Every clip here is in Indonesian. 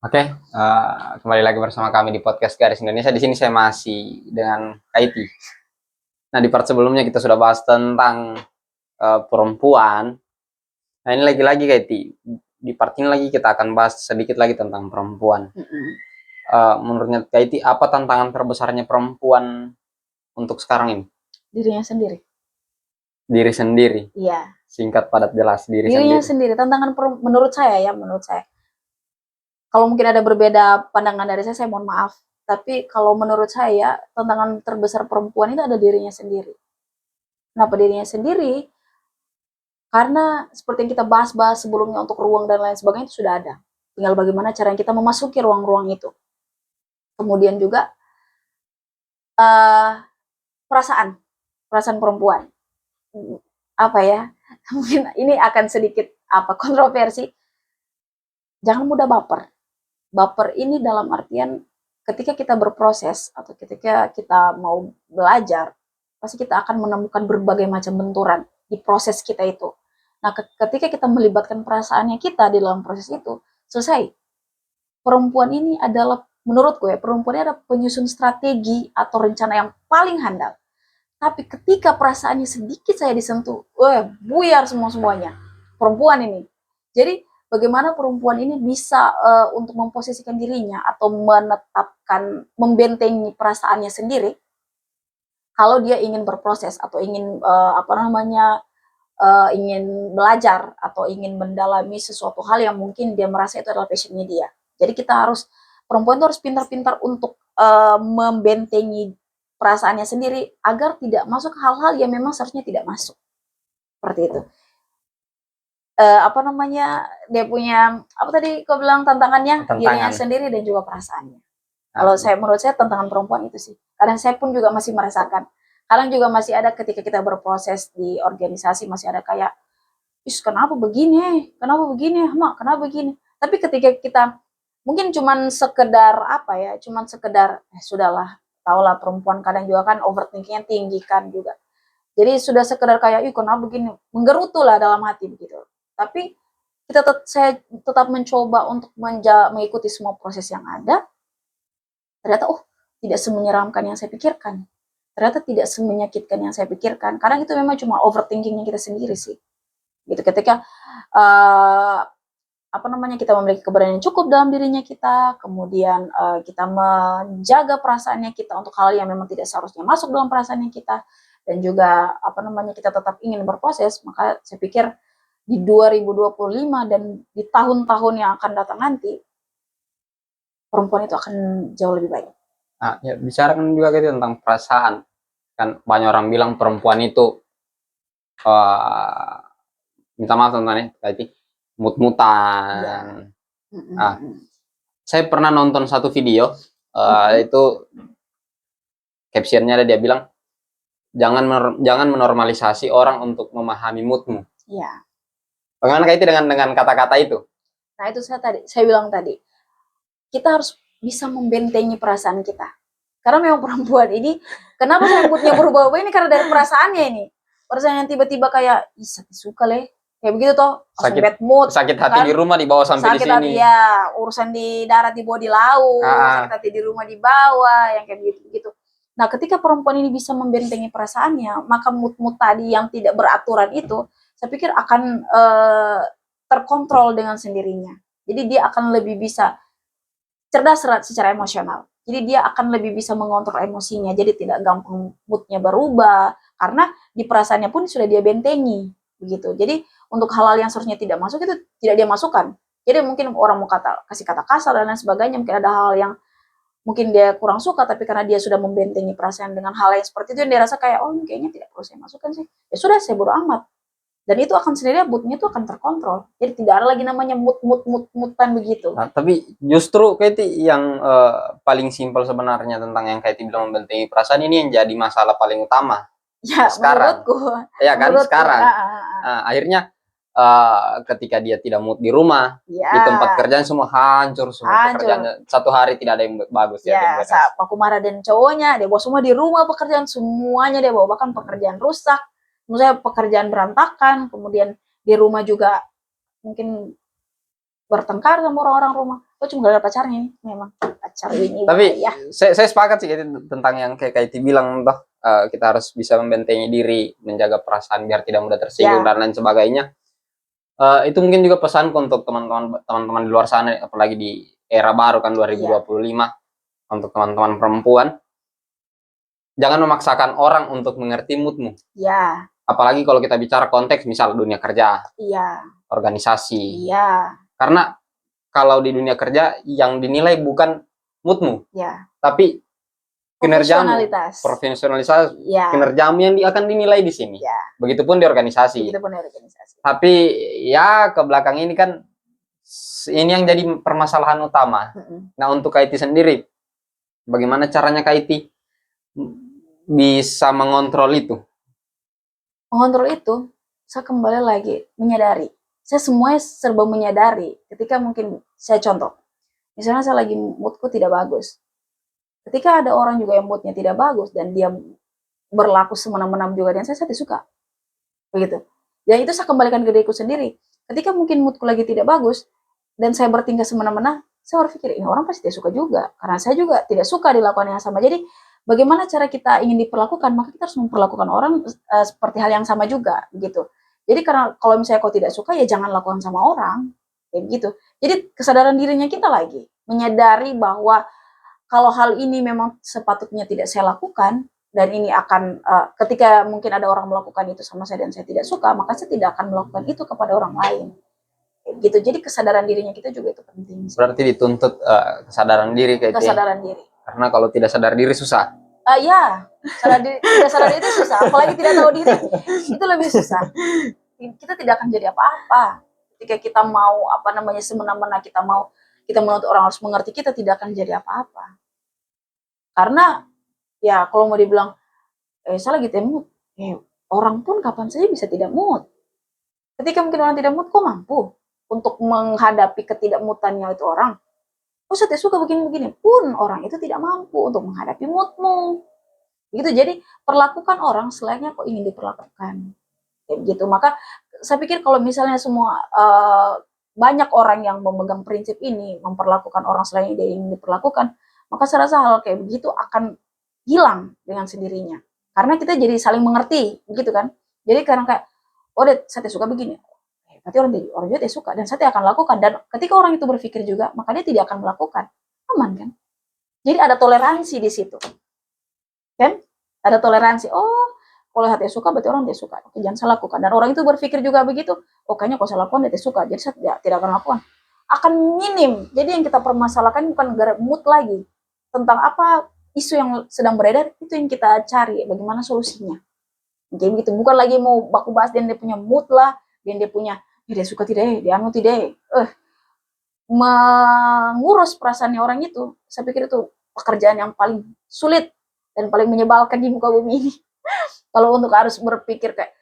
Oke, kembali lagi bersama kami di podcast Garis Indonesia. Di sini saya masih dengan Kaiti. Nah, di part sebelumnya kita sudah bahas tentang perempuan. Nah, ini lagi-lagi Kaiti. Di part ini lagi kita akan bahas sedikit lagi tentang perempuan. Menurutnya Kaiti, apa tantangan terbesarnya perempuan untuk sekarang ini? Dirinya sendiri. Diri sendiri. Iya. Singkat, padat, jelas. Dirinya Sendiri. sendiri. Tantangan menurut saya. Kalau mungkin ada berbeda pandangan dari saya mohon maaf. Tapi kalau menurut saya, tantangan terbesar perempuan itu ada dirinya sendiri. Kenapa dirinya sendiri? Karena seperti yang kita bahas-bahas sebelumnya untuk ruang dan lain sebagainya itu sudah ada. Tinggal bagaimana cara kita memasuki ruang-ruang itu. Kemudian juga uh, perasaan, perasaan perempuan. Apa ya? Mungkin ini akan sedikit kontroversi. Jangan mudah baper. Baper ini dalam artian ketika kita berproses atau ketika kita mau belajar, pasti kita akan menemukan berbagai macam benturan di proses kita itu. Nah, ketika kita melibatkan perasaannya kita di dalam proses itu, selesai. Perempuan ini adalah, menurutku ya, perempuan ini adalah penyusun strategi atau rencana yang paling handal. Tapi ketika perasaannya sedikit saya disentuh, buyar semuanya. Perempuan ini. Jadi bagaimana perempuan ini bisa untuk memposisikan dirinya atau menetapkan, membentengi perasaannya sendiri kalau dia ingin berproses atau ingin ingin belajar atau ingin mendalami sesuatu hal yang mungkin dia merasa itu adalah passionnya dia. Jadi kita harus, perempuan itu harus pintar-pintar untuk membentengi perasaannya sendiri agar tidak masuk hal-hal yang memang seharusnya tidak masuk. Seperti itu. Dia punya apa tadi kau bilang tantangannya? Dirinya sendiri dan juga perasaannya. Kalau menurut saya tantangan perempuan itu sih. Karena saya pun juga masih merasakan. Kadang juga masih ada ketika kita berproses di organisasi masih ada kayak, kenapa begini? Kenapa begini? Mak, kenapa begini? Tapi ketika kita mungkin cuman sekedar sudahlah, tahulah perempuan kadang juga kan overthinkingnya tinggi kan juga. Jadi sudah sekedar kayak, kenapa begini? Menggerutu lah dalam hati begitu. Tapi saya tetap mencoba untuk mengikuti semua proses yang ada. Ternyata, tidak semenyeramkan yang saya pikirkan. Ternyata tidak semenyakitkan yang saya pikirkan. Kadang itu memang cuma overthinkingnya kita sendiri sih. Gitu, ketika kita memiliki keberanian cukup dalam dirinya kita, kemudian kita menjaga perasaannya kita untuk hal yang memang tidak seharusnya masuk dalam perasaannya kita, dan juga kita tetap ingin berproses, maka saya pikir di 2025 dan di tahun-tahun yang akan datang nanti, perempuan itu akan jauh lebih baik. Nah, ya, bicarakan juga gitu tentang perasaan. Kan banyak orang bilang perempuan itu minta maaf teman-teman ya, mut-mutan. Ya. Nah, saya pernah nonton satu video, itu captionnya dia bilang, jangan menormalisasi orang untuk memahami moodmu. Iya. Bagaimana kaitan dengan kata-kata itu? Nah, itu saya bilang tadi, kita harus bisa membentengi perasaan kita. Karena memang perempuan ini, kenapa saya moodnya berubah-ubah ini karena dari perasaannya ini. Perasaan yang tiba-tiba kayak, suka leh. Kayak begitu toh, bad mood. Sakit hati kan? Di rumah dibawa sampai di sini. Ya, urusan di darat dibawa di laut, sakit hati di rumah dibawa, yang kayak gitu-gitu. Nah, ketika perempuan ini bisa membentengi perasaannya, maka mood-mood tadi yang tidak beraturan itu, saya pikir akan terkontrol dengan sendirinya. Jadi dia akan lebih bisa cerdas secara emosional. Jadi dia akan lebih bisa mengontrol emosinya. Jadi tidak gampang moodnya berubah. Karena di perasaannya pun sudah dia bentengi. Begitu. Jadi untuk hal-hal yang seharusnya tidak masuk itu tidak dia masukkan. Jadi mungkin orang mau kasih kata kasar dan lain sebagainya. Mungkin ada hal yang mungkin dia kurang suka. Tapi karena dia sudah membentengi perasaan dengan hal yang seperti itu. Yang dia rasa kayak, ini kayaknya tidak perlu saya masukkan sih. Ya sudah, saya bodo amat. Dan itu akan sendirinya moodnya itu akan terkontrol. Jadi tidak ada lagi namanya mood-mutan begitu. Nah, tapi justru kayak yang paling simpel sebenarnya tentang yang kayak bilang membentengi perasaan ini yang jadi masalah paling utama. Ya, sekarang. Menurutku. Ya kan, sekarang. Akhirnya ketika dia tidak mood di rumah, di tempat kerjaan semua hancur semua pekerjaannya. Satu hari tidak ada yang bagus ya. Aku marah dan cowoknya, dia bawa semua di rumah pekerjaan, semuanya dia bawa, bahkan pekerjaan rusak. Misalnya pekerjaan berantakan, kemudian di rumah juga mungkin bertengkar sama orang-orang rumah. Oh cuma gara-gara pacarnya ini, memang pacar ini. Tapi ya. saya sepakat sih tentang yang kayak Kaiti bilang toh, kita harus bisa membentengi diri, menjaga perasaan biar tidak mudah tersinggung dan lain sebagainya. Itu mungkin juga pesanku untuk teman-teman di luar sana, apalagi di era baru kan 2025, untuk teman-teman perempuan, jangan memaksakan orang untuk mengerti moodmu. Ya. Apalagi kalau kita bicara konteks misal dunia kerja, organisasi. Karena kalau di dunia kerja yang dinilai bukan moodmu, tapi kinerjamu, profesionalitas, kinerjamu yang akan dinilai di sini. Begitupun di organisasi. Tapi ya ke belakang ini kan ini yang jadi permasalahan utama. Nah untuk KIT sendiri, bagaimana caranya KIT bisa mengontrol itu? Mengontrol itu, saya kembali lagi menyadari. Saya semuanya serba menyadari. Ketika mungkin saya contoh, misalnya saya lagi moodku tidak bagus. Ketika ada orang juga yang moodnya tidak bagus dan dia berlaku semena-mena juga dengan saya tidak suka. Begitu. Dan itu saya kembalikan ke diriku sendiri. Ketika mungkin moodku lagi tidak bagus dan saya bertingkah semena-mena, saya berpikir ini orang pasti tidak suka juga. Karena saya juga tidak suka dilakukan yang sama. Jadi bagaimana cara kita ingin diperlakukan, maka kita harus memperlakukan orang seperti hal yang sama juga, gitu. Jadi karena kalau misalnya kau tidak suka, ya jangan lakukan sama orang, kayak begitu. Jadi kesadaran dirinya kita lagi, menyadari bahwa kalau hal ini memang sepatutnya tidak saya lakukan, dan ini akan, ketika mungkin ada orang melakukan itu sama saya dan saya tidak suka, maka saya tidak akan melakukan itu kepada orang lain. Kayak gitu. Jadi kesadaran dirinya kita juga itu penting. Berarti dituntut kesadaran diri kayak kesadaran diri. Karena kalau tidak sadar diri susah. Ya, tidak sadar diri itu susah. Apalagi tidak tahu diri, itu lebih susah. Kita tidak akan jadi apa-apa. Ketika kita mau semena-mena kita menuntut orang harus mengerti, kita tidak akan jadi apa-apa. Karena ya kalau mau dibilang, saya lagi mood, orang pun kapan saja bisa tidak mood. Ketika mungkin orang tidak mood, kok mampu untuk menghadapi ketidakmutannya itu orang? Saya tidak suka begini-begini pun orang itu tidak mampu untuk menghadapi moodmu. Gitu. Jadi perlakukan orang selayaknya kok ingin diperlakukan. Kayak gitu. Maka saya pikir kalau misalnya semua banyak orang yang memegang prinsip ini, memperlakukan orang selayaknya dia ingin diperlakukan, maka saya rasa hal kayak begitu akan hilang dengan sendirinya. Karena kita jadi saling mengerti, begitu kan? Jadi karena kayak, saya tidak suka begini. Berarti orang juga tidak suka dan saya tidak akan lakukan. Dan ketika orang itu berpikir juga, maka dia tidak akan melakukan. Aman kan? Jadi ada toleransi di situ. Kan? Ada toleransi. Kalau hati suka berarti orang tidak suka. Oke, jangan saya lakukan. Dan orang itu berpikir juga begitu. Kayaknya kalau saya lakukan dia tidak suka. Jadi saya tidak akan lakukan. Akan minim. Jadi yang kita permasalahkan bukan mood lagi. Tentang apa isu yang sedang beredar, itu yang kita cari. Bagaimana solusinya. Jadi begitu. Bukan lagi mau baku bahas dan dia punya mood lah. Dan dia punya dia suka tidak, dia anu tidak. Mengurus perasaannya orang itu, saya pikir itu pekerjaan yang paling sulit dan paling menyebalkan di muka bumi ini. Kalau untuk harus berpikir kayak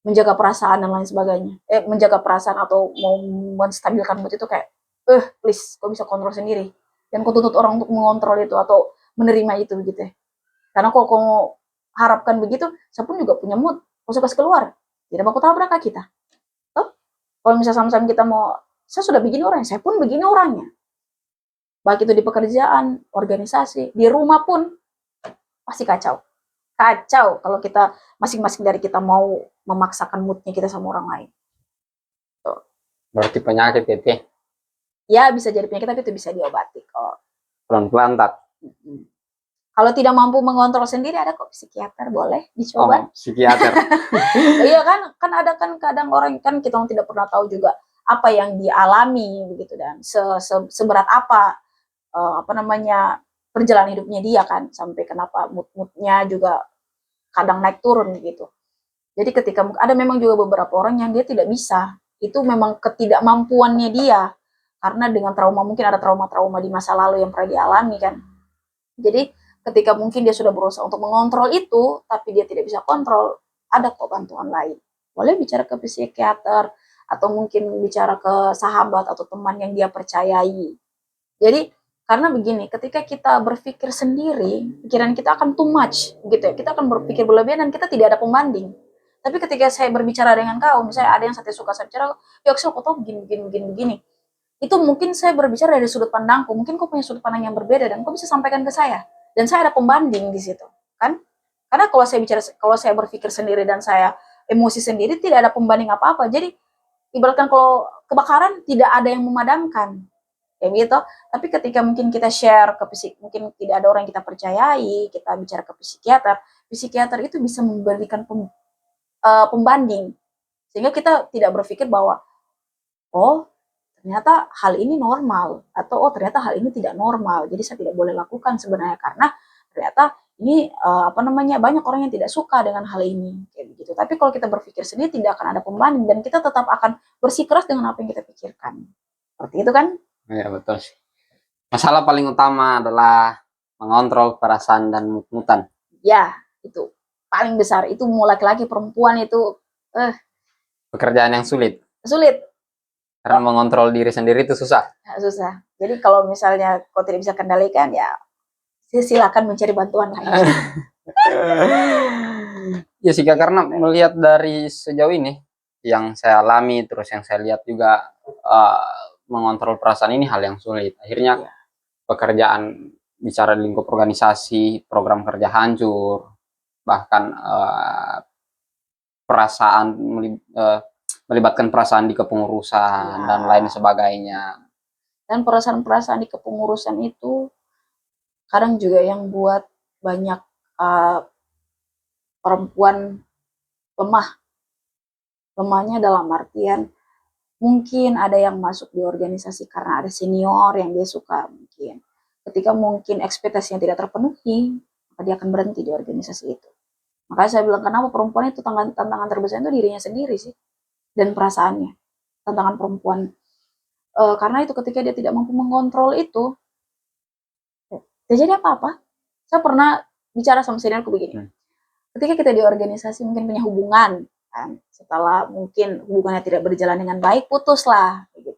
menjaga perasaan dan lain sebagainya, menjaga perasaan atau mau menstabilkan mood itu kayak, please, kau bisa kontrol sendiri. Dan kau tuntut orang untuk mengontrol itu atau menerima itu gitu ya. Karena kalau kau harapkan begitu, saya pun juga punya mood, kau suka keluar, tidak bakal tabrak kita. Kalau misalnya sama-sama kita mau, saya sudah begini orangnya, saya pun begini orangnya. Baik itu di pekerjaan, organisasi, di rumah pun, pasti kacau. Kacau kalau kita, masing-masing dari kita mau memaksakan moodnya kita sama orang lain. Tuh. Berarti penyakit gitu ya? Bisa jadi penyakit, tapi itu bisa diobati kok. Pelan-pelan tak. Kalau tidak mampu mengontrol sendiri, ada kok psikiater, boleh dicoba. Psikiater. Iya kan ada kan kadang orang kan kita tidak pernah tahu juga apa yang dialami begitu dan seberat apa perjalanan hidupnya dia kan, sampai kenapa moodnya juga kadang naik turun gitu. Jadi ketika ada memang juga beberapa orang yang dia tidak bisa, itu memang ketidakmampuannya dia karena dengan trauma, mungkin ada trauma-trauma di masa lalu yang pernah dialami kan. Jadi ketika mungkin dia sudah berusaha untuk mengontrol itu, tapi dia tidak bisa kontrol, ada kok bantuan lain. Boleh bicara ke psikiater, atau mungkin bicara ke sahabat atau teman yang dia percayai. Jadi, karena begini, ketika kita berpikir sendiri, pikiran kita akan too much, gitu ya. Kita akan berpikir berlebihan dan kita tidak ada pembanding. Tapi ketika saya berbicara dengan kau, misalnya ada yang saya suka, saya bicara, ya Axel, kau tahu begini. itu mungkin saya berbicara dari sudut pandangku, mungkin kau punya sudut pandang yang berbeda dan kau bisa sampaikan ke saya, dan saya ada pembanding di situ, kan? Karena kalau saya berpikir sendiri dan saya emosi sendiri, tidak ada pembanding apa-apa. Jadi ibaratkan kalau kebakaran tidak ada yang memadamkan, kayak gitu. Tapi ketika mungkin kita share ke mungkin tidak ada orang yang kita percayai, kita bicara ke psikiater itu bisa memberikan pembanding, sehingga kita tidak berpikir bahwa oh ternyata hal ini normal, atau oh ternyata hal ini tidak normal, jadi saya tidak boleh lakukan sebenarnya karena ternyata ini apa namanya, banyak orang yang tidak suka dengan hal ini, kayak begitu. Tapi kalau kita berpikir sendiri tidak akan ada pembanding dan kita tetap akan bersikeras dengan apa yang kita pikirkan, seperti itu kan? Ya betul sih. Masalah paling utama adalah mengontrol perasaan dan mood-moodan. Ya, itu paling besar. Itu mau laki-laki perempuan itu Pekerjaan yang sulit. sulit. Karena mengontrol diri sendiri itu susah. Susah. Jadi kalau misalnya kau tidak bisa kendalikan, ya silakan mencari bantuan lain. Ya sih Kak, karena melihat dari sejauh ini yang saya alami, terus yang saya lihat juga mengontrol perasaan ini hal yang sulit. Akhirnya pekerjaan, bicara di lingkup organisasi, program kerja hancur, bahkan perasaan melibatkan perasaan di kepengurusan dan lain sebagainya. Dan perasaan-perasaan di kepengurusan itu kadang juga yang buat banyak perempuan lemah. Lemahnya dalam artian mungkin ada yang masuk di organisasi karena ada senior yang dia suka, mungkin. Ketika mungkin ekspektasi yang tidak terpenuhi, maka dia akan berhenti di organisasi itu. Makanya saya bilang kenapa perempuan itu tantangan terbesar itu dirinya sendiri sih, dan perasaannya. Tantangan perempuan. Karena itu ketika dia tidak mampu mengontrol itu, tidak jadi apa-apa. Saya pernah bicara sama seniorku begini. Ketika kita di organisasi mungkin punya hubungan, kan, setelah mungkin hubungannya tidak berjalan dengan baik, putuslah. Gitu.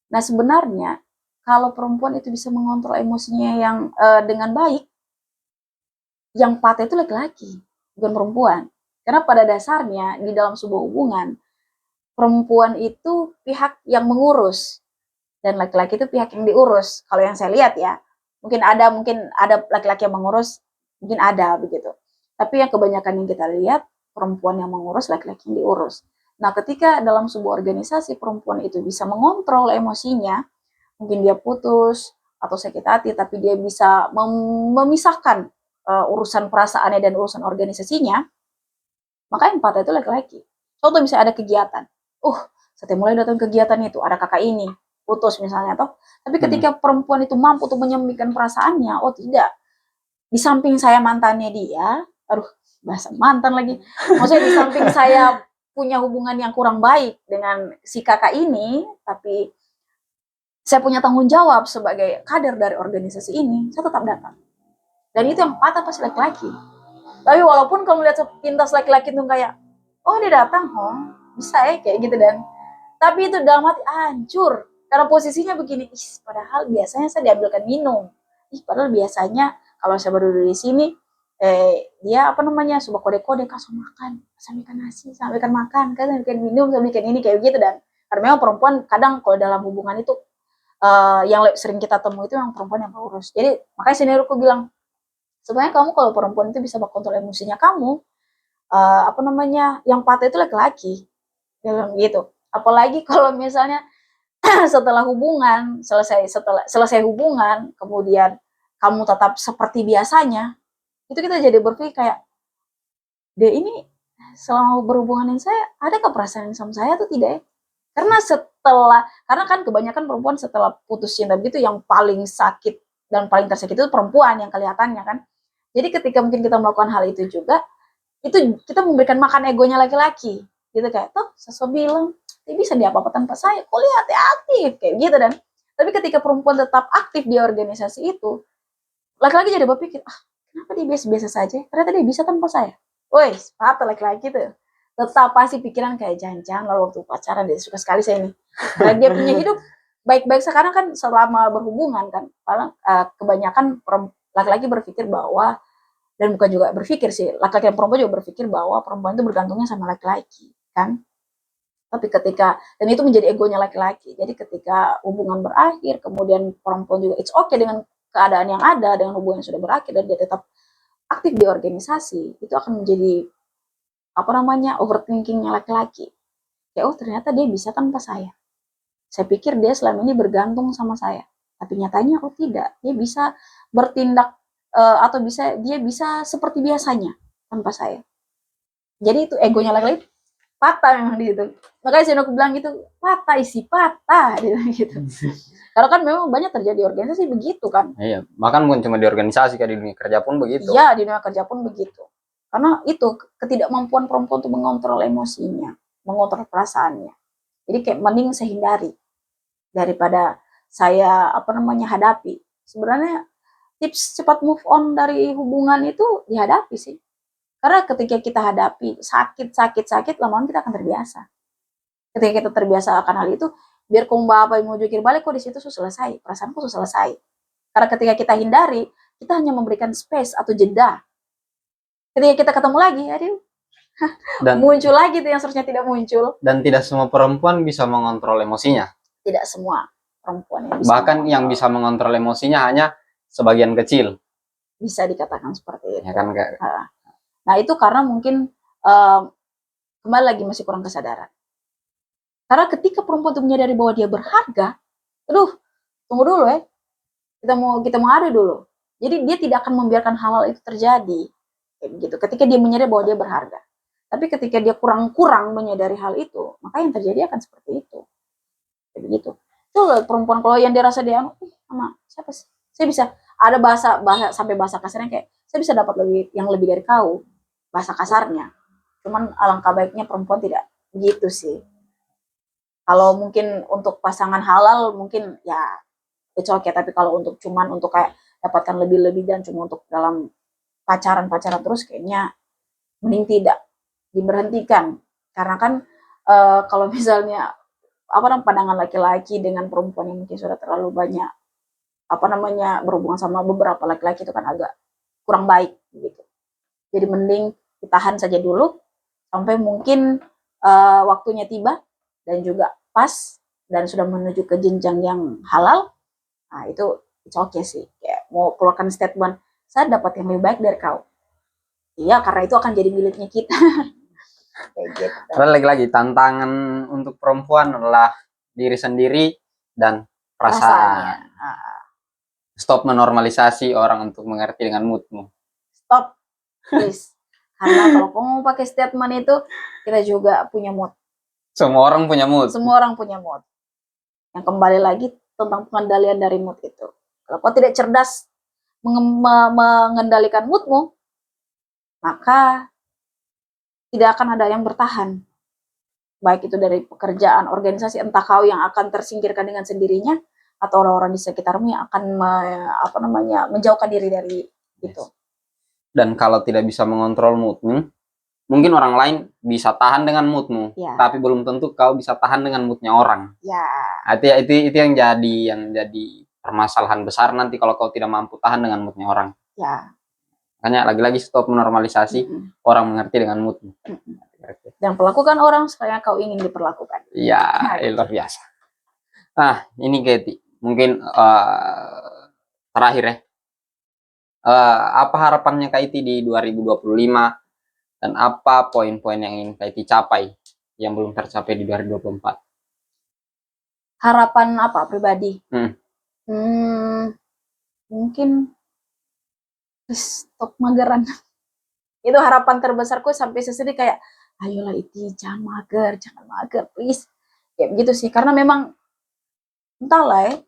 Nah sebenarnya kalau perempuan itu bisa mengontrol emosinya yang dengan baik, yang patah itu laki-laki, bukan perempuan. Karena pada dasarnya di dalam sebuah hubungan, perempuan itu pihak yang mengurus dan laki-laki itu pihak yang diurus. Kalau yang saya lihat ya, mungkin ada laki-laki yang mengurus, mungkin ada begitu. Tapi yang kebanyakan yang kita lihat, perempuan yang mengurus, laki-laki yang diurus. Nah, ketika dalam sebuah organisasi perempuan itu bisa mengontrol emosinya, mungkin dia putus atau sakit hati, tapi dia bisa memisahkan urusan perasaannya dan urusan organisasinya, maka yang patah itu laki-laki. Contoh bisa ada kegiatan, saya mulai datang kegiatan itu, ada kakak ini, putus misalnya toh. Tapi ketika perempuan itu mampu untuk menyembunyikan perasaannya, oh tidak, di samping saya mantannya dia, bahasa mantan lagi, maksudnya di samping saya punya hubungan yang kurang baik dengan si kakak ini, tapi saya punya tanggung jawab sebagai kader dari organisasi ini, saya tetap datang. Dan itu yang patah pas laki-laki. Tapi walaupun kalau melihat sepintas laki-laki itu kayak, oh dia datang, bisa ya kayak gitu, dan tapi itu dalam hati hancur karena posisinya begini. Padahal biasanya saya diambilkan minum. Padahal biasanya kalau saya berduduk di sini, dia apa namanya, coba kode-kode, kasih makan, sampaikan nasi, sampaikan makan, kan sampaikan minum, sampaikan ini kayak gitu. Dan karena memang perempuan kadang kalau dalam hubungan itu yang sering kita temui itu yang perempuan yang mengurus. Jadi makanya seniorku bilang, sebenarnya kamu kalau perempuan itu bisa mengontrol emosinya kamu, apa namanya, yang patah itu laki-laki. Dia bilang gitu. Apalagi kalau misalnya setelah selesai hubungan, kemudian kamu tetap seperti biasanya, itu kita jadi berpikir kayak, dia ini selama berhubungan dengan saya, adakah perasaan sama saya atau tidak ya? Karena kan kebanyakan perempuan setelah putus cinta gitu, yang paling sakit dan paling tersakit itu perempuan yang kelihatannya kan. Jadi ketika mungkin kita melakukan hal itu juga, itu kita memberikan makan egonya laki-laki. Gitu kayak, toh sesuatu bilang, bisa dia apa-apa tanpa saya, kok lihat ya aktif, kayak gitu. Dan tapi ketika perempuan tetap aktif di organisasi itu, laki-laki jadi berpikir, kenapa dia biasa-biasa saja, ternyata dia bisa tanpa saya. Woi, sepatu laki-laki tuh tetap pasti pikiran kayak, jangan-jangan lalu waktu pacaran dia suka sekali saya ini. Dan dia punya hidup baik-baik sekarang kan selama berhubungan kan, kebanyakan laki-laki berpikir bahwa, dan bukan juga berpikir sih, laki-laki dan perempuan juga berpikir bahwa perempuan itu bergantungnya sama laki-laki kan. Tapi dan itu menjadi egonya laki-laki. Jadi ketika hubungan berakhir, kemudian perempuan juga it's okay dengan keadaan yang ada, dengan hubungan yang sudah berakhir, dan dia tetap aktif di organisasi, itu akan menjadi overthinkingnya laki-laki. Oh ternyata dia bisa tanpa saya. Saya pikir dia selama ini bergantung sama saya, tapi nyatanya oh tidak, dia bisa bertindak atau dia bisa seperti biasanya tanpa saya. Jadi itu egonya laki-laki patah memang di situ. Makanya saya bilang gitu, patah isi patah gitu. Karena kan memang banyak terjadi organisasi begitu kan. Iya, bahkan bukan cuma di organisasi, kayak di dunia kerja pun begitu. Iya, di dunia kerja pun begitu. Karena itu ketidakmampuan perempuan untuk mengontrol emosinya, mengontrol perasaannya. Jadi kayak mending saya hindari daripada saya hadapi. Sebenarnya tips cepat move on dari hubungan itu dihadapi sih. Karena ketika kita hadapi sakit, lama-lama kita akan terbiasa. Ketika kita terbiasa akan hal itu, biar kamu apa yang mau jukir balik, kok di situ sudah selesai, perasaanku sudah selesai. Karena ketika kita hindari, kita hanya memberikan space atau jeda. Ketika kita ketemu lagi, aduh, dan muncul lagi tuh yang seharusnya tidak muncul. Dan tidak semua perempuan bisa mengontrol emosinya. Tidak semua perempuan yang bisa. Bahkan yang bisa mengontrol emosinya hanya sebagian kecil. Bisa dikatakan seperti itu. Ya kan, Kak? Nah itu karena mungkin kembali lagi masih kurang kesadaran. Karena ketika perempuan itu menyadari bahwa dia berharga, tunggu dulu ya, kita mau adu dulu. Jadi dia tidak akan membiarkan hal-hal itu terjadi, kayak begitu. Ketika dia menyadari bahwa dia berharga. Tapi ketika dia kurang menyadari hal itu, maka yang terjadi akan seperti itu, kayak begitu. Tuh perempuan kalau yang dirasa dia sama siapa sih? Saya bisa ada bahasa sampai bahasa kasarnya kayak saya bisa dapat lebih dari kau. Bahasa kasarnya. Cuman alangkah baiknya perempuan tidak begitu sih. Kalau mungkin untuk pasangan halal mungkin ya it's okay, tapi kalau untuk kayak dapatkan lebih-lebih dan cuma untuk dalam pacaran terus kayaknya mending tidak diberhentikan. Karena kan kalau misalnya pandangan laki-laki dengan perempuan yang mungkin sudah terlalu banyak berhubungan sama beberapa laki-laki itu kan agak kurang baik gitu. Jadi mending ditahan saja dulu sampai mungkin waktunya tiba dan juga pas dan sudah menuju ke jenjang yang halal. Nah itu it's okay sih, kayak mau keluarkan statement saya dapat yang lebih baik dari kau. Iya, karena itu akan jadi miliknya kita. Kayak gitu. Karena lagi-lagi tantangan untuk perempuan adalah diri sendiri dan perasaan. Stop menormalisasi orang untuk mengerti dengan moodmu. Stop, please. Karena kalau kamu pakai statement itu, kita juga punya mood. Semua orang punya mood. Semua orang punya mood. Yang kembali lagi tentang pengendalian dari mood itu. Kalau kau tidak cerdas mengendalikan moodmu, maka tidak akan ada yang bertahan. Baik itu dari pekerjaan, organisasi, entah kau yang akan tersingkirkan dengan sendirinya, atau orang-orang di sekitarmu yang akan menjauhkan diri dari itu. Dan kalau tidak bisa mengontrol moodmu, mungkin orang lain bisa tahan dengan moodmu, ya. Tapi belum tentu kau bisa tahan dengan moodnya orang. Ya. Itu yang jadi permasalahan besar nanti kalau kau tidak mampu tahan dengan moodnya orang. Ya. Makanya lagi-lagi stop menormalisasi orang mengerti dengan moodmu. Dan perlakukan orang supaya kau ingin diperlakukan. Iya, luar biasa. Nah, ini Katie, mungkin terakhir ya. Apa harapannya Katie di 2025 dan apa poin-poin yang ingin Katie capai yang belum tercapai di 2024? Harapan apa pribadi? Mungkin stop mageran. Itu harapan terbesarku sampai sesedih kayak ayolah Iti jangan mager please. Kayak begitu sih, karena memang entahlah ya,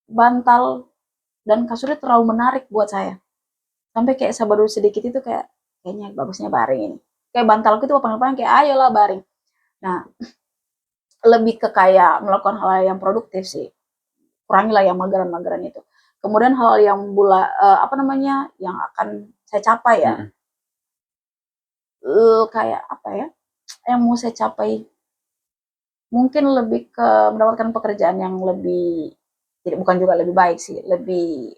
bantal dan kasurnya terlalu menarik buat saya. Sampai kayak saya baru sedikit itu kayaknya bagusnya baring ini. Kayak bantalku itu panggil-panggil kayak ayolah baring. Nah, lebih ke kayak melakukan hal yang produktif sih. Kurangilah yang mageran-mageran itu. Kemudian hal yang yang akan saya capai ya. Kayak apa ya? Yang mau saya capai mungkin lebih ke mendapatkan pekerjaan yang lebih bukan juga lebih baik sih, lebih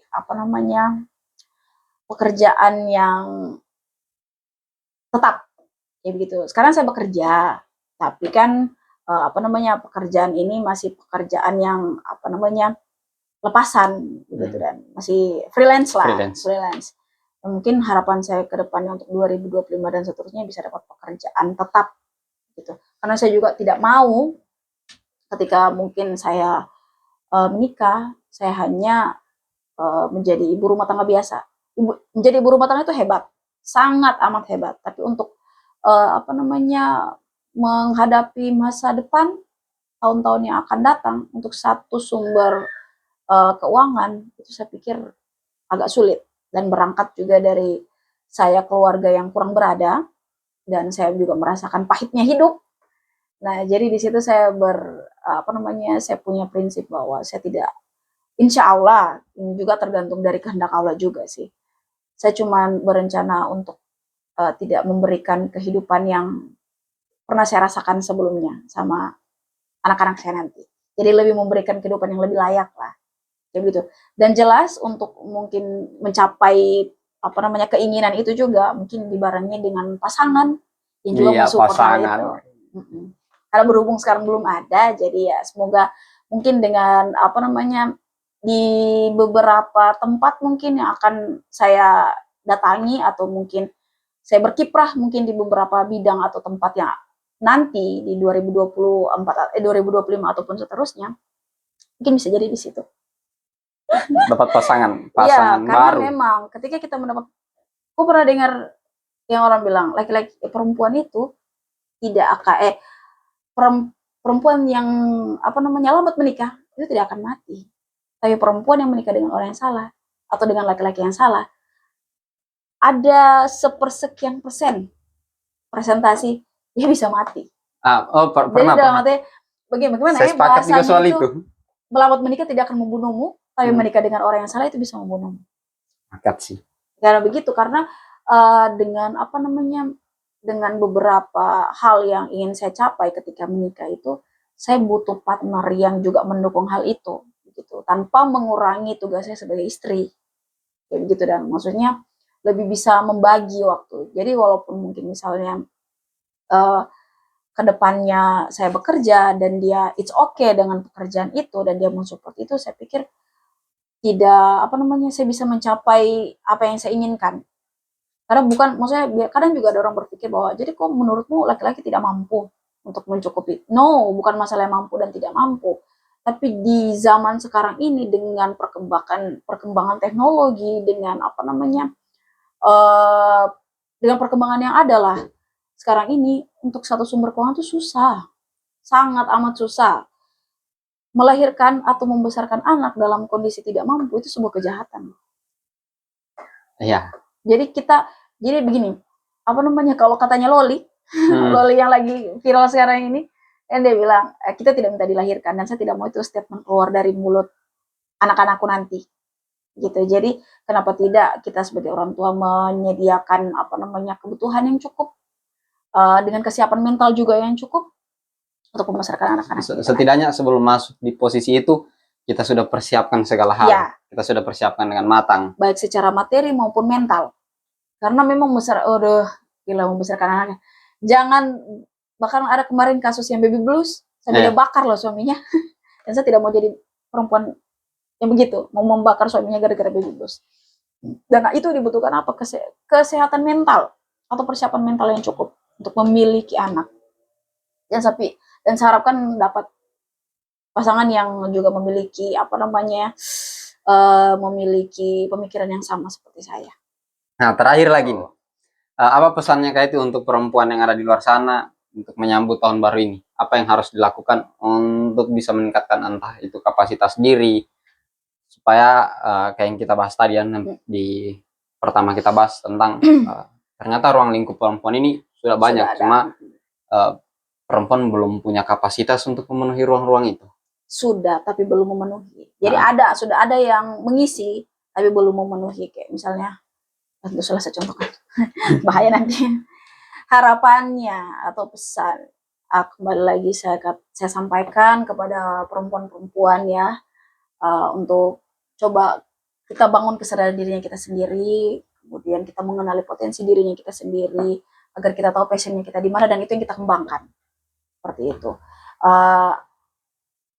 pekerjaan yang tetap kayak begitu. Sekarang saya bekerja, Tapi kan pekerjaan ini masih pekerjaan yang lepasan gitu dan masih freelance lah, freelance. Mungkin harapan saya ke depannya untuk 2025 dan seterusnya bisa dapat pekerjaan tetap gitu. Karena saya juga tidak mau ketika mungkin saya menikah, saya hanya menjadi ibu rumah tangga biasa. Menjadi ibu rumah tangga itu hebat, sangat amat hebat. Tapi untuk menghadapi masa depan, tahun-tahun yang akan datang, untuk satu sumber keuangan itu saya pikir agak sulit, dan berangkat juga dari saya keluarga yang kurang berada dan saya juga merasakan pahitnya hidup. Nah, jadi di situ saya saya punya prinsip bahwa saya tidak, insya Allah ini juga tergantung dari kehendak Allah juga sih. Saya cuma berencana untuk tidak memberikan kehidupan yang pernah saya rasakan sebelumnya sama anak-anak saya nanti. Jadi lebih memberikan kehidupan yang lebih layak lah. Kayak gitu. Dan jelas untuk mungkin mencapai keinginan itu juga mungkin dibarengi dengan pasangan yang juga mensupport hal itu. Karena berhubung sekarang belum ada, jadi ya semoga mungkin dengan di beberapa tempat mungkin yang akan saya datangi, atau mungkin saya berkiprah mungkin di beberapa bidang atau tempat yang nanti di 2025 ataupun seterusnya, mungkin bisa jadi di situ. Dapat pasangan ya, karena baru. Memang ketika kita mendapat, aku pernah dengar yang orang bilang laki-laki perempuan itu tidak akan perempuan yang lambat menikah itu tidak akan mati, tapi perempuan yang menikah dengan orang yang salah atau dengan laki-laki yang salah, ada sepersekian persen presentasi dia bisa mati. Pernah. Jadi dalam arti bagaimana saya sepakat juga soal itu. Melambat menikah tidak akan membunuhmu, tapi menikah dengan orang yang salah itu bisa membunuhmu. Sepakat sih. Karena begitu, karena dengan dengan beberapa hal yang ingin saya capai ketika menikah itu, saya butuh partner yang juga mendukung hal itu, gitu, tanpa mengurangi tugas saya sebagai istri, kayak begitu. Dan maksudnya lebih bisa membagi waktu. Jadi walaupun mungkin misalnya kedepannya saya bekerja dan dia it's okay dengan pekerjaan itu dan dia mensupport itu, saya pikir tidak saya bisa mencapai apa yang saya inginkan. Karena maksudnya kadang juga ada orang berpikir bahwa jadi kok menurutmu laki-laki tidak mampu untuk mencukupi. No, bukan masalah mampu dan tidak mampu. Tapi di zaman sekarang ini dengan perkembangan teknologi, dengan dengan perkembangan yang ada lah sekarang ini, untuk satu sumber keuangan itu susah, sangat amat susah. Melahirkan atau membesarkan anak dalam kondisi tidak mampu itu sebuah kejahatan. Iya. Jadi begini, kalau katanya Loli, Loli yang lagi viral sekarang ini, kan dia bilang kita tidak minta dilahirkan, dan saya tidak mau itu statement keluar dari mulut anak-anakku nanti, gitu. Jadi kenapa tidak kita sebagai orang tua menyediakan kebutuhan yang cukup, dengan kesiapan mental juga yang cukup untuk membesarkan anak-anak. Setidaknya sebelum masuk di posisi itu kita sudah persiapkan segala hal. Ya. Kita sudah persiapkan dengan matang. Baik secara materi maupun mental. Karena memang membesarkan anaknya. Jangan, bahkan ada kemarin kasus yang baby blues, sampai dia bakar loh suaminya. Dan saya tidak mau jadi perempuan yang begitu, mau membakar suaminya gara-gara baby blues. Dan itu dibutuhkan apa? Kesehatan mental atau persiapan mental yang cukup untuk memiliki anak. Dan saya harapkan dapat pasangan yang juga memiliki memiliki pemikiran yang sama seperti saya. Nah, terakhir lagi nih, apa pesannya Kak itu untuk perempuan yang ada di luar sana untuk menyambut tahun baru ini? Apa yang harus dilakukan untuk bisa meningkatkan entah itu kapasitas diri, supaya kayak yang kita bahas tadi di pertama kita bahas tentang ternyata ruang lingkup perempuan ini sudah banyak, cuma perempuan belum punya kapasitas untuk memenuhi ruang-ruang itu. Sudah, tapi belum memenuhi. Jadi sudah ada yang mengisi, tapi belum memenuhi. Kayak misalnya, tentu salah saya contohkan, bahaya nanti. Harapannya atau pesan, kembali lagi saya sampaikan kepada perempuan-perempuan ya, untuk coba kita bangun kesadaran dirinya kita sendiri, kemudian kita mengenali potensi dirinya kita sendiri, agar kita tahu passionnya kita di mana, dan itu yang kita kembangkan. seperti itu. Uh,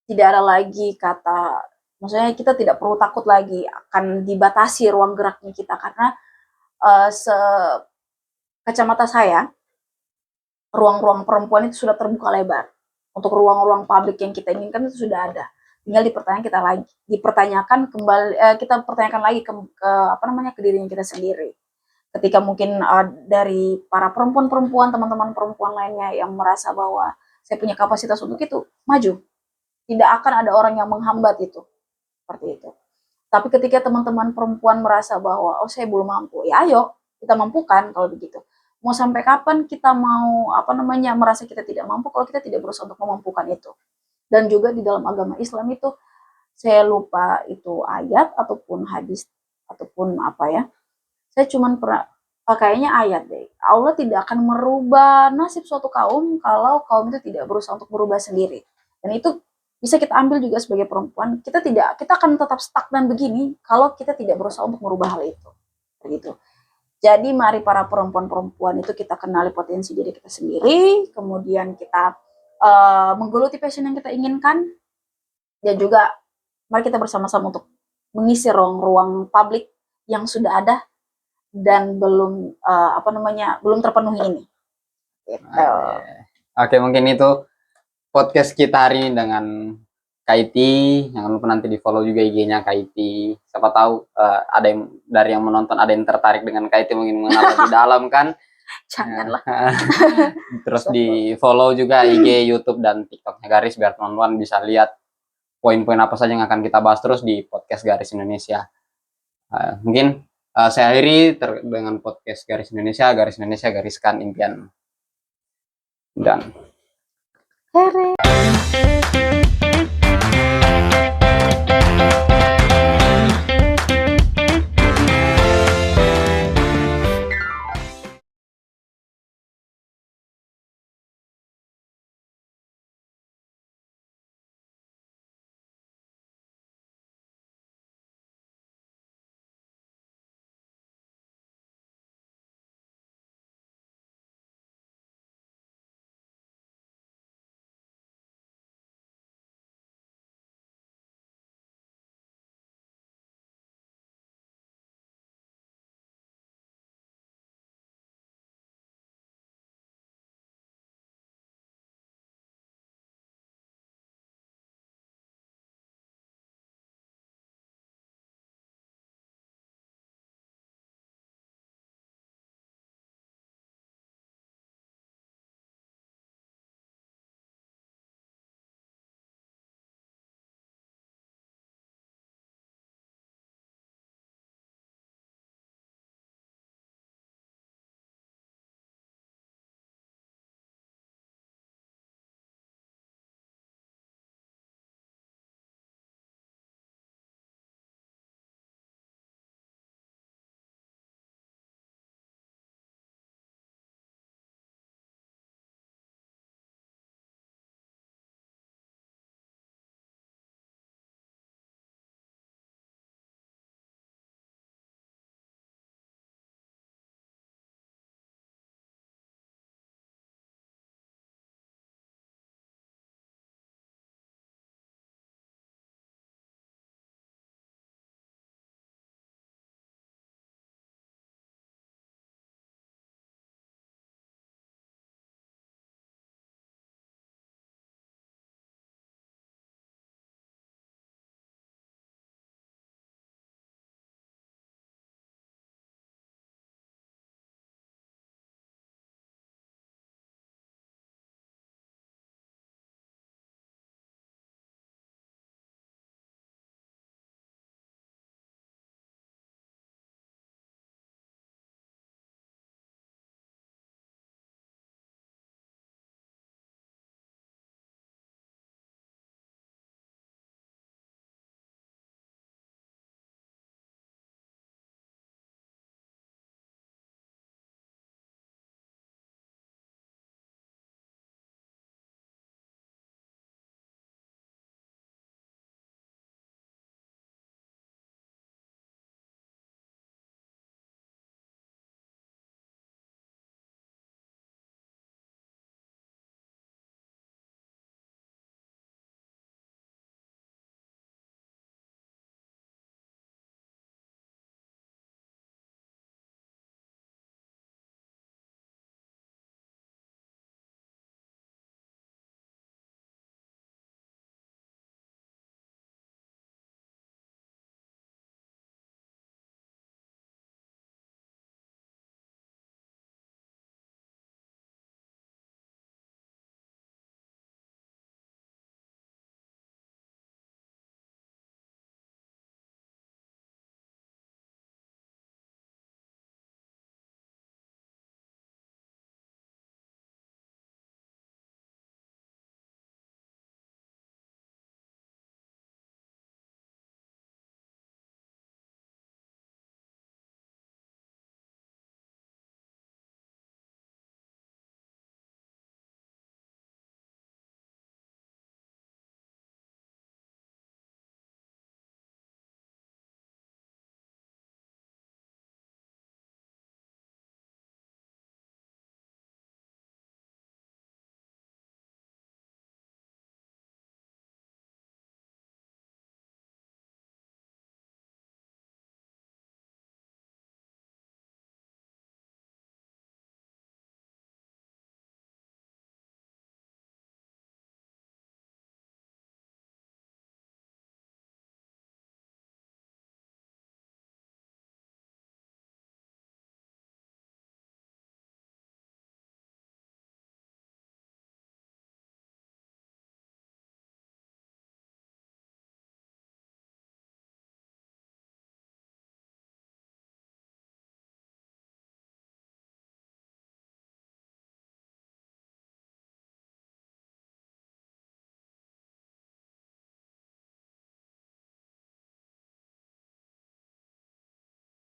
Tidak ada lagi kata, maksudnya kita tidak perlu takut lagi akan dibatasi ruang geraknya kita, karena kacamata saya, ruang-ruang perempuan itu sudah terbuka lebar. Untuk ruang-ruang publik yang kita inginkan itu sudah ada. Tinggal dipertanyakan kembali, kita pertanyakan lagi ke dirinya kita sendiri. Ketika mungkin dari para perempuan-perempuan, teman-teman perempuan lainnya yang merasa bahwa saya punya kapasitas untuk itu, maju. Tidak akan ada orang yang menghambat itu. Seperti itu. Tapi ketika teman-teman perempuan merasa bahwa, oh saya belum mampu, ya ayo, kita mampukan kalau begitu. Mau sampai kapan kita mau merasa kita tidak mampu kalau kita tidak berusaha untuk memampukan itu. Dan juga di dalam agama Islam itu, saya lupa itu ayat ataupun hadis ataupun apa ya. Saya cuman pernah kayaknya ayat deh. Allah tidak akan merubah nasib suatu kaum kalau kaum itu tidak berusaha untuk berubah sendiri. Dan itu bisa kita ambil juga sebagai perempuan. Kita akan tetap stagnan begini kalau kita tidak berusaha untuk merubah hal itu. Begitu. Jadi mari para perempuan-perempuan itu kita kenali potensi diri kita sendiri, kemudian kita menggeluti passion yang kita inginkan, dan juga mari kita bersama-sama untuk mengisi ruang-ruang publik yang sudah ada dan belum belum terpenuhi ini. Gitu. Oke, mungkin itu podcast kita hari ini dengan Kaiti. Jangan lupa nanti di follow juga IG-nya Kaiti. Siapa tahu ada yang dari yang menonton ada yang tertarik dengan Kaiti, mungkin mengenal lebih dalam kan. Janganlah. Terus di follow juga IG, YouTube dan TikToknya Garis biar teman-teman bisa lihat poin-poin apa saja yang akan kita bahas terus di podcast Garis Indonesia. Mungkin saya akhiri dengan podcast Garis Indonesia, gariskan impian. Dan